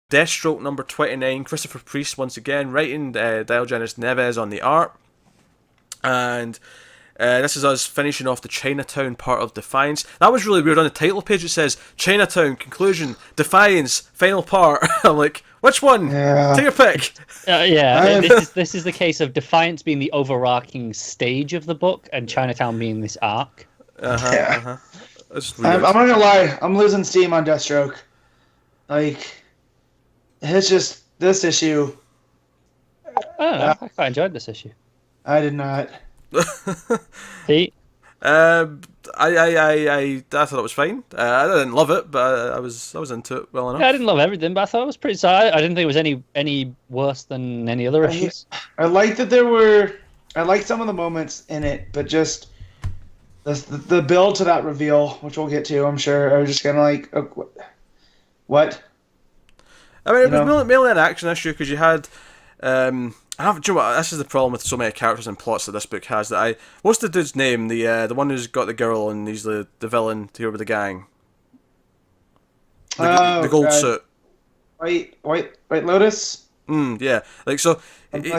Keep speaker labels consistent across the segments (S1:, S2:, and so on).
S1: Deathstroke number 29, Christopher Priest once again, writing Diogenes Neves on the art. And this is us finishing off the Chinatown part of Defiance. That was really weird. On the title page it says Chinatown, conclusion, Defiance, final part. I'm like, which one?
S2: Yeah.
S1: Take your pick.
S3: This is the case of Defiance being the overarching stage of the book and Chinatown being this arc.
S1: That's
S2: I'm not gonna lie, I'm losing steam on Deathstroke. Like, it's just this issue.
S3: I don't know. I quite enjoyed this issue.
S2: I did not.
S3: Pete?
S1: I thought it was fine. I didn't love it, but I was into it well enough.
S3: Yeah, I didn't love everything, but I thought it was pretty solid. I didn't think it was any worse than any other issues.
S2: I liked that I liked some of the moments in it, but just the build to that reveal, which we'll get to, I'm sure, I was just kind of like, oh, what?
S1: I mean, it was mainly an action issue because you had. Do you know what? This is the problem with so many characters and plots that this book has. What's the dude's name? The one who's got the girl and he's the villain here with the gang. The gold suit.
S2: White Lotus.
S1: Yeah, like so. He's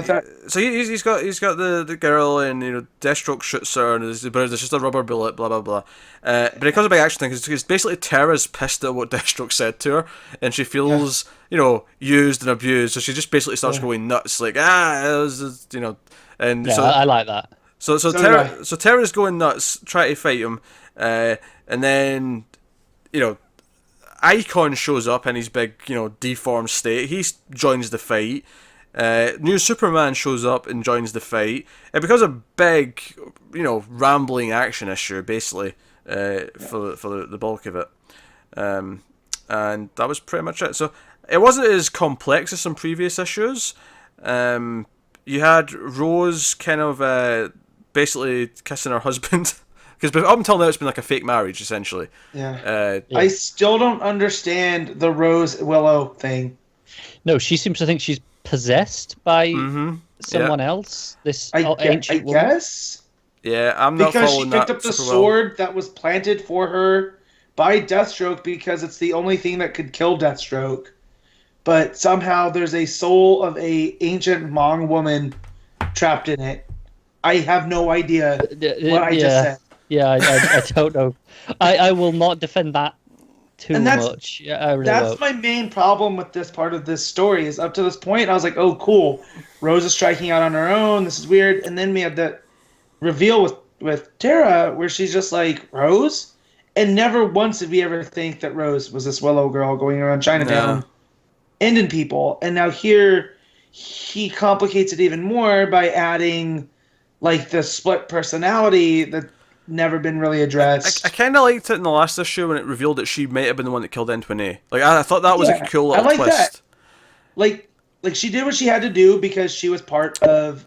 S1: got the girl and Deathstroke shoots her and there's just a rubber bullet, blah blah blah. But because of a big action thing, because basically Tara's pissed at what Deathstroke said to her, and she feels used and abused, so she just basically starts going nuts, like it was and
S3: yeah,
S1: so
S3: I like that.
S1: So Tara's going nuts, trying to fight him, and then Icon shows up in his big deformed state. He joins the fight. New Superman shows up and joins the fight. It becomes a big, rambling action issue, basically, for the bulk of it. And that was pretty much it. So it wasn't as complex as some previous issues. You had Rose kind of basically kissing her husband. Because up until now it's been like a fake marriage, essentially.
S2: Yeah. I still don't understand the Rose Willow thing.
S3: No, she seems to think she's possessed by someone else. This ancient woman.
S2: I guess.
S1: Yeah, I'm not following that.
S2: Because she picked up the sword that was planted for her by Deathstroke because it's the only thing that could kill Deathstroke. But somehow there's a soul of a ancient Hmong woman trapped in it. I have no idea what I just said.
S3: Yeah, I don't know. I will not defend that too much. Yeah, I really
S2: that's my main problem with this part of this story. Is up to this point, I was like, "Oh, cool, Rose is striking out on her own. This is weird." And then we had that reveal with Tara, where she's just like Rose, and never once did we ever think that Rose was this Willow girl going around Chinatown, ending people. And now here, he complicates it even more by adding like the split personality that never been really addressed.
S1: I kind of liked it in the last issue when it revealed that she might have been the one that killed Antoine. Like I thought that was a cool little twist.
S2: That. Like she did what she had to do because she was part of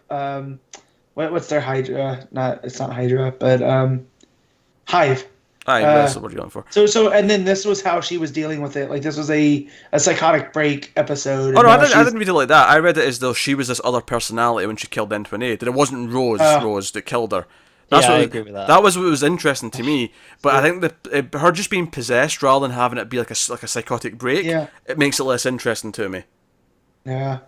S2: what's their Hydra? It's not Hydra, but Hive.
S1: That's what you're going for.
S2: So and then this was how she was dealing with it. Like this was a psychotic break episode.
S1: Oh no, I didn't read it like that. I read it as though she was this other personality when she killed Antoine. That it wasn't Rose that killed her.
S3: I agree with that.
S1: That was what was interesting to me. But I think her just being possessed rather than having it be like a psychotic break, it makes it less interesting to me.
S2: Yeah.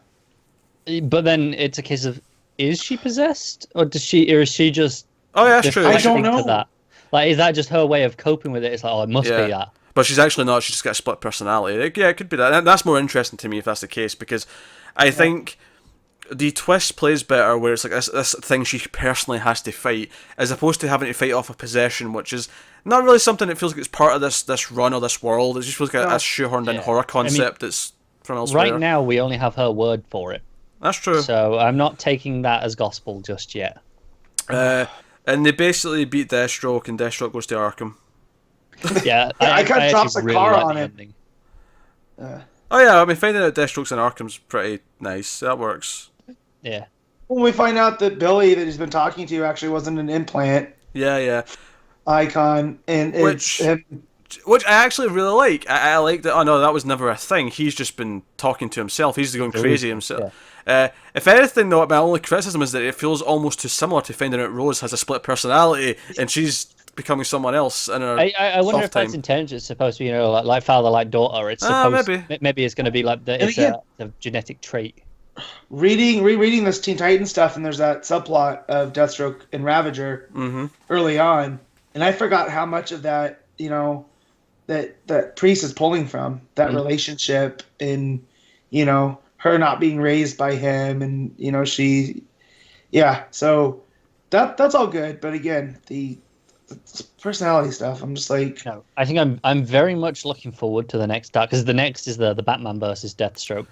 S3: But then it's a case of, is she possessed? Or is she just...
S1: Oh yeah, that's true.
S3: I don't know. That? Like, is that just her way of coping with it? It's like, it must be that.
S1: But she's actually not. She's just got a split personality. Yeah, it could be that. And that's more interesting to me if that's the case, because I think the twist plays better where it's like this thing she personally has to fight, as opposed to having to fight off a possession, which is not really something that feels like it's part of this run or this world. It just feels like a shoehorned in horror concept that's from elsewhere.
S3: Right now, we only have her word for it.
S1: That's true.
S3: So I'm not taking that as gospel just yet.
S1: And they basically beat Deathstroke, and Deathstroke goes to Arkham.
S3: Yeah,
S2: I got drops a car on it.
S1: Oh yeah, I mean finding out Deathstroke's in Arkham's pretty nice. That works.
S3: Yeah.
S2: When we find out that Billy that he's been talking to actually wasn't an implant.
S1: Yeah.
S2: Icon and
S1: which I actually really like. I like that. Oh no, that was never a thing. He's just been talking to himself. He's going crazy himself. Yeah. If anything, though, my only criticism is that it feels almost too similar to finding out Rose has a split personality and she's becoming someone else in a
S3: I wonder
S1: soft
S3: if that's
S1: time.
S3: intention. It's supposed to be, like father, like daughter. It's supposed maybe it's going to be like it's
S2: again,
S3: a genetic trait.
S2: Rereading this Teen Titans stuff, and there's that subplot of Deathstroke and Ravager early on, and I forgot how much of that, that Priest is pulling from that relationship, and her not being raised by him, and so that's all good. But again, the personality stuff, I'm just like,
S3: no, I think I'm very much looking forward to the next arc, because the next is the Batman versus Deathstroke.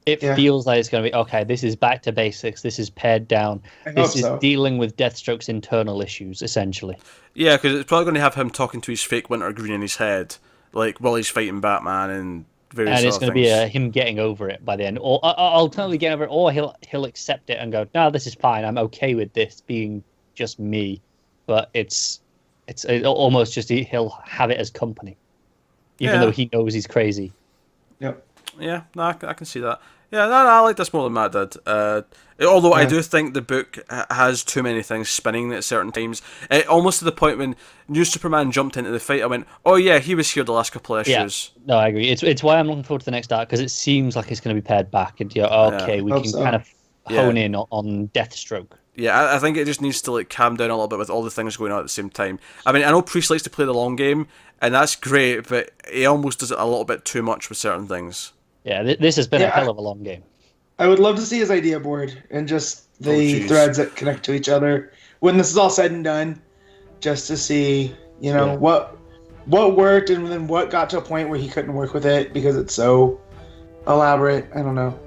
S3: It feels like it's going to be okay. This is back to basics. This is pared down. This is dealing with Deathstroke's internal issues, essentially.
S1: Yeah, because it's probably going to have him talking to his fake wintergreen in his head, like while he's fighting Batman and various.
S3: And it's going to be him getting over it by the end, or ultimately getting over it, or he'll accept it and go, "No, this is fine. I'm okay with this being just me." But it's almost just he'll have it as company, even though he knows he's crazy.
S2: Yep.
S1: Yeah, no, I can see that. Yeah, no, I like this more than Matt did. Although I do think the book has too many things spinning at certain times. Almost to the point when New Superman jumped into the fight, I went, "Oh yeah, he was here the last couple of issues."
S3: Yeah, no, I agree. It's why I'm looking forward to the next arc, because it seems like it's going to be pared back, and we can kind of hone in on Deathstroke.
S1: Yeah, I think it just needs to calm down a little bit with all the things going on at the same time. I mean, I know Priest likes to play the long game, and that's great, but he almost does it a little bit too much with certain things.
S3: Yeah, this has been a hell of a long game.
S2: I would love to see his idea board and just the threads that connect to each other when this is all said and done, just to see, what worked and then what got to a point where he couldn't work with it because it's so elaborate. I don't know.